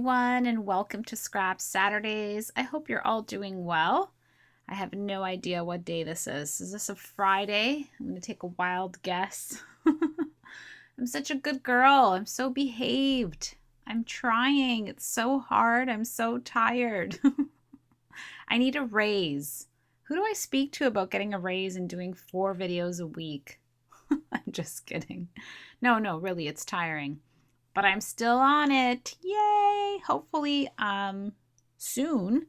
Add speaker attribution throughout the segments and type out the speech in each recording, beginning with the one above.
Speaker 1: everyone, and welcome to Scrap Saturdays. I hope you're all doing well. I have no idea what day this is. Is this a Friday? I'm going to take a wild guess. I'm such a good girl. I'm so behaved. I'm trying. It's so hard. I'm so tired. I need a raise. Who do I speak to about getting a raise and doing 4 videos a week? I'm just kidding. No, really, it's tiring. But I'm still on it. Yay! Hopefully soon,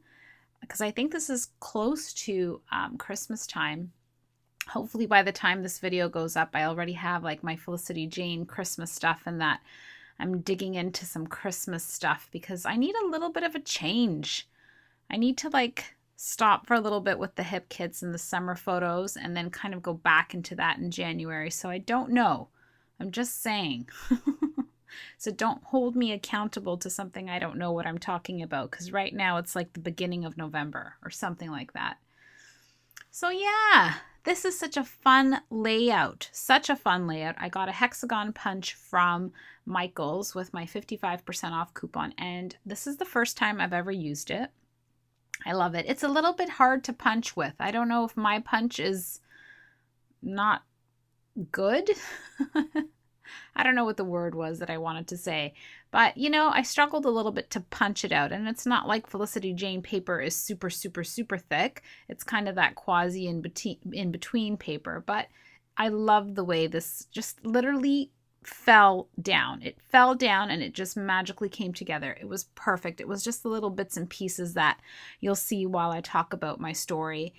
Speaker 1: because I think this is close to Christmas time. Hopefully by the time this video goes up, I already have like my Felicity Jane Christmas stuff, and that I'm digging into some Christmas stuff because I need a little bit of a change. I need to like stop for a little bit with the hip kits and the summer photos and then kind of go back into that in January. So I don't know. I'm just saying. So don't hold me accountable to something I don't know what I'm talking about, because right now it's like the beginning of November or something like that. So yeah, this is such a fun layout. Such a fun layout. I got a hexagon punch from Michael's with my 55% off coupon, and this is the first time I've ever used it. I love it. It's a little bit hard to punch with. I don't know if my punch is not good. I don't know what the word was that I wanted to say, but you know, I struggled a little bit to punch it out, and it's not like Felicity Jane paper is super thick. It's kind of that quasi in between paper, but I love the way this just literally fell down. It fell down and it just magically came together. It was perfect. It was just the little bits and pieces that you'll see while I talk about my story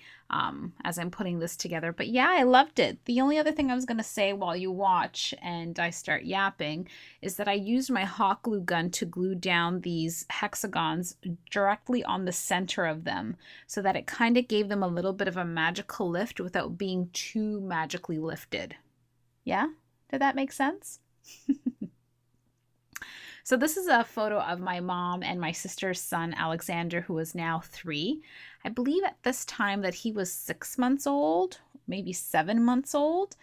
Speaker 1: as I'm putting this together. But yeah, I loved it. The only other thing I was going to say while you watch and I start yapping is that I used my hot glue gun to glue down these hexagons directly on the center of them so that it kind of gave them a little bit of a magical lift without being too magically lifted. Yeah? Did that make sense? So this is a photo of my mom and my sister's son, Alexander, who is now 3. I believe at this time that he was 6 months old, maybe 7 months old.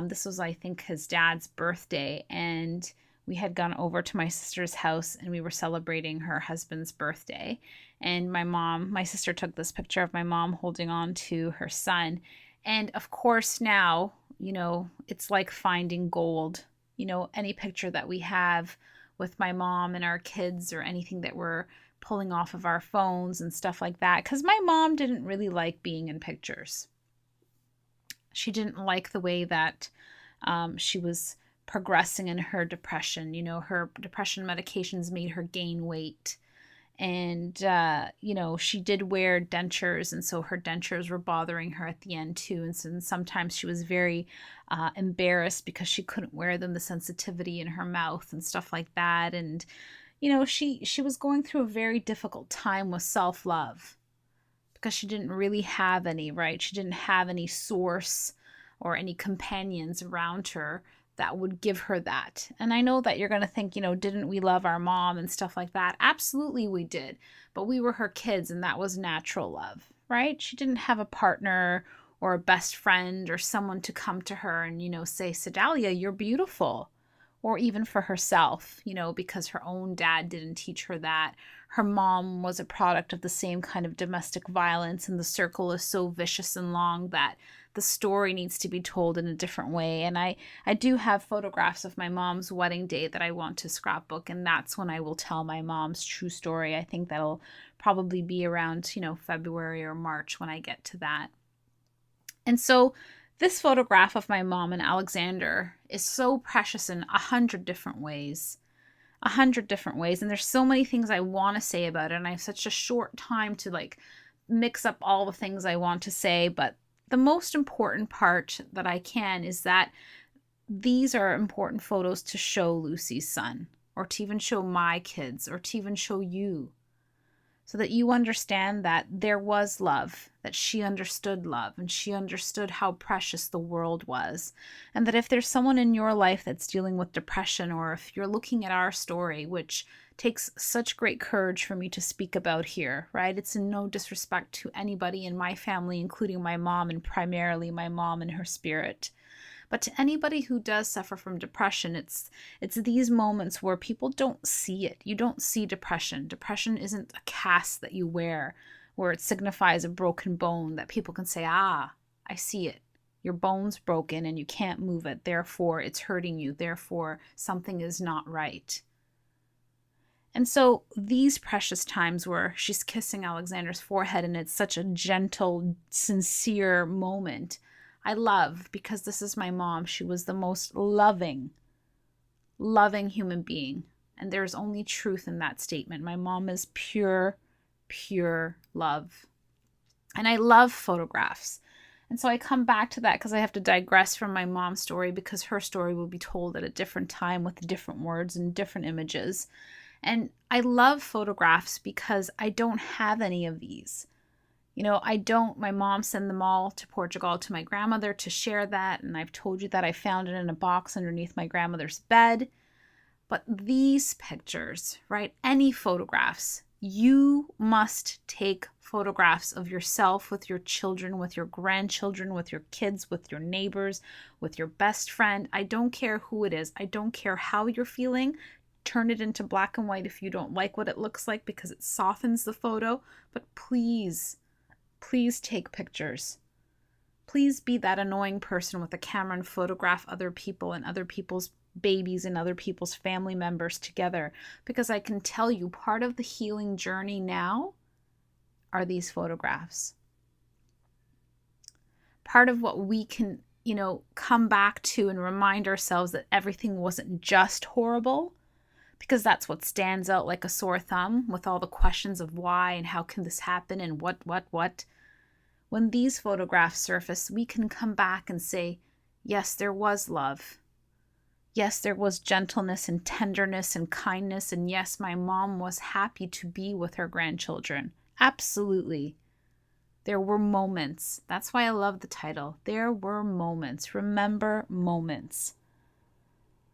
Speaker 1: This was, I think, his dad's birthday, and we had gone over to my sister's house and we were celebrating her husband's birthday. And my sister took this picture of my mom holding on to her son. And of course now, you know, it's like finding gold. You know, any picture that we have with my mom and our kids or anything that we're pulling off of our phones and stuff like that. Because my mom didn't really like being in pictures. She didn't like the way that she was progressing in her depression. You know, her depression medications made her gain weight. And, you know, she did wear dentures, and so her dentures were bothering her at the end too. And so sometimes she was very embarrassed because she couldn't wear them, the sensitivity in her mouth and stuff like that. And, you know, she was going through a very difficult time with self-love because she didn't really have any, right? She didn't have any source or any companions around her that would give her that. And I know that you're going to think, you know, didn't we love our mom and stuff like that? Absolutely we did. But we were her kids, and that was natural love, right? She didn't have a partner or a best friend or someone to come to her and, you know, say, Sedalia, you're beautiful. Or even for herself, you know, because her own dad didn't teach her that. Her mom was a product of the same kind of domestic violence, and the circle is so vicious and long that the story needs to be told in a different way. And I do have photographs of my mom's wedding day that I want to scrapbook, and that's when I will tell my mom's true story. I think that'll probably be around, you know, February or March when I get to that. And so this photograph of my mom and Alexander is so precious in 100 different ways. 100 different ways. And there's so many things I want to say about it. And I have such a short time to like mix up all the things I want to say. But the most important part that I can is that these are important photos to show Lucy's son, or to even show my kids, or to even show you, so that you understand that there was love, that she understood love, and she understood how precious the world was. And that if there's someone in your life that's dealing with depression, or if you're looking at our story, which takes such great courage for me to speak about here, right? It's in no disrespect to anybody in my family, including my mom, and primarily my mom and her spirit. But to anybody who does suffer from depression, it's these moments where people don't see it. You don't see depression. Depression isn't a cast that you wear where it signifies a broken bone that people can say, ah, I see it. Your bone's broken and you can't move it. Therefore, it's hurting you. Therefore, something is not right. And so these precious times where she's kissing Alexander's forehead and it's such a gentle, sincere moment, I love, because this is my mom. She was the most loving human being. And there's only truth in that statement. My mom is pure, pure love. And I love photographs. And so I come back to that because I have to digress from my mom's story, because her story will be told at a different time with different words and different images. And I love photographs because I don't have any of these. You know, my mom sent them all to Portugal to my grandmother to share that. And I've told you that I found it in a box underneath my grandmother's bed. But these pictures, right? Any photographs, you must take photographs of yourself with your children, with your grandchildren, with your kids, with your neighbors, with your best friend. I don't care who it is. I don't care how you're feeling. Turn it into black and white if you don't like what it looks like, because it softens the photo. But please, please take pictures. Please be that annoying person with a camera and photograph other people and other people's babies and other people's family members together. Because I can tell you, part of the healing journey now are these photographs. Part of what we can, come back to and remind ourselves that everything wasn't just horrible, because that's what stands out like a sore thumb with all the questions of why and how can this happen and what. When these photographs surface, we can come back and say, yes, there was love. Yes, there was gentleness and tenderness and kindness. And yes, my mom was happy to be with her grandchildren. Absolutely. There were moments. That's why I love the title. There were moments. Remember moments.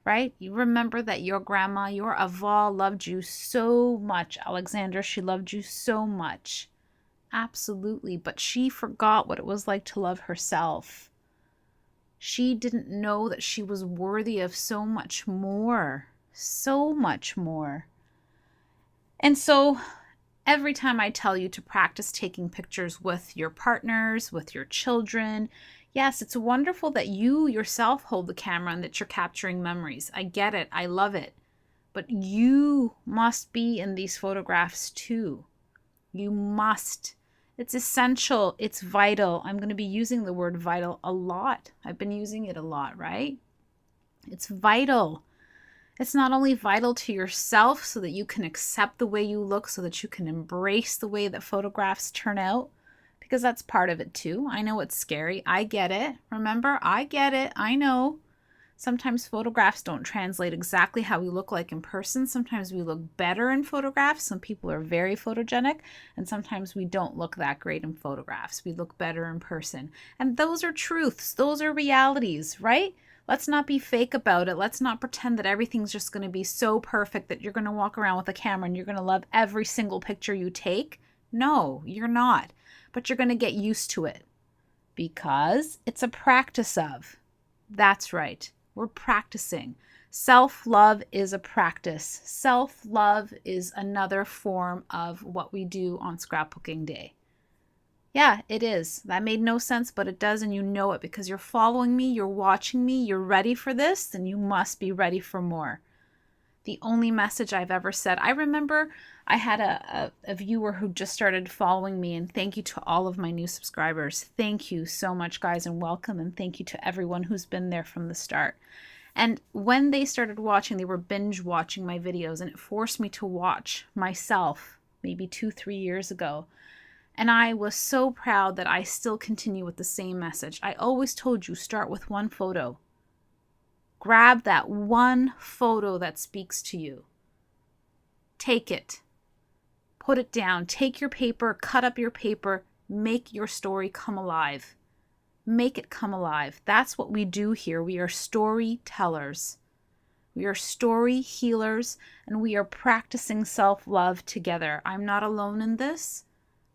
Speaker 1: Right? You remember that your grandma, your Aval, loved you so much. Alexander, she loved you so much. Absolutely. But she forgot what it was like to love herself. She didn't know that she was worthy of so much more. So much more. And so every time I tell you to practice taking pictures with your partners, with your children, yes, it's wonderful that you yourself hold the camera and that you're capturing memories. I get it. I love it. But you must be in these photographs too. You must. It's essential. It's vital. I'm going to be using the word vital a lot. I've been using it a lot, right? It's vital. It's not only vital to yourself so that you can accept the way you look, so that you can embrace the way that photographs turn out, because that's part of it too. I know it's scary. I get it. Remember, I get it. I know. Sometimes photographs don't translate exactly how we look like in person. Sometimes we look better in photographs. Some people are very photogenic, and sometimes we don't look that great in photographs. We look better in person. And those are truths. Those are realities, right? Let's not be fake about it. Let's not pretend that everything's just going to be so perfect that you're going to walk around with a camera and you're going to love every single picture you take. No, you're not. But you're going to get used to it because it's a practice of. That's right. We're practicing. Self-love is a practice. Self-love is another form of what we do on Scrapbooking Day. Yeah, it is. That made no sense, but it does, and you know it because you're following me, you're watching me, you're ready for this, then you must be ready for more. The only message I've ever said, I remember I had a viewer who just started following me, and thank you to all of my new subscribers. Thank you so much, guys, and welcome, and thank you to everyone who's been there from the start. And when they started watching, they were binge watching my videos, and it forced me to watch myself maybe 2-3 years ago. And I was so proud that I still continue with the same message. I always told you, start with one photo. Grab that one photo that speaks to you. Take it. Put it down. Take your paper, cut up your paper, make your story come alive. Make it come alive. That's what we do here. We are storytellers. We are story healers, and we are practicing self-love together. I'm not alone in this.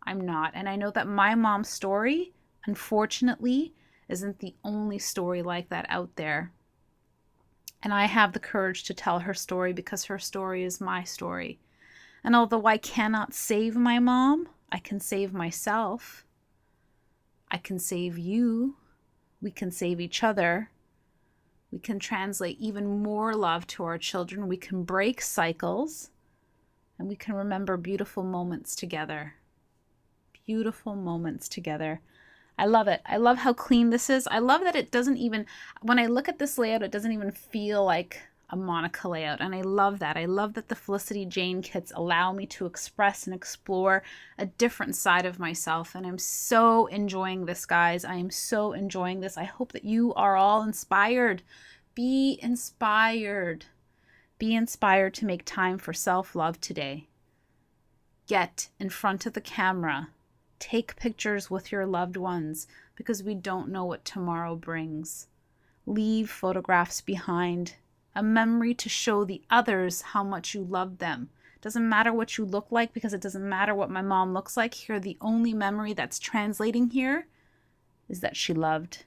Speaker 1: I'm not. And I know that my mom's story, unfortunately, isn't the only story like that out there. And I have the courage to tell her story because her story is my story. And although I cannot save my mom, I can save myself. I can save you. We can save each other. We can translate even more love to our children. We can break cycles. And we can remember beautiful moments together. Beautiful moments together. I love it. I love how clean this is. I love that it doesn't even, when I look at this layout, it doesn't even feel like a Monica layout. And I love that. I love that the Felicity Jane kits allow me to express and explore a different side of myself. And I'm so enjoying this, guys. I am so enjoying this. I hope that you are all inspired. Be inspired. Be inspired to make time for self-love today. Get in front of the camera. Take pictures with your loved ones because we don't know what tomorrow brings. Leave photographs behind, a memory to show the others how much you love them. Doesn't matter what you look like because it doesn't matter what my mom looks like. Here, the only memory that's translating here is that she loved.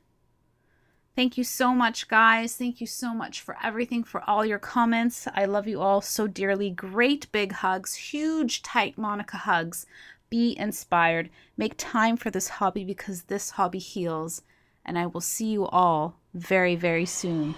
Speaker 1: Thank you so much, guys. Thank you so much for everything, for all your comments. I love you all so dearly. Great big hugs, huge, tight Monica hugs. Be inspired. Make time for this hobby because this hobby heals. And I will see you all very, very soon.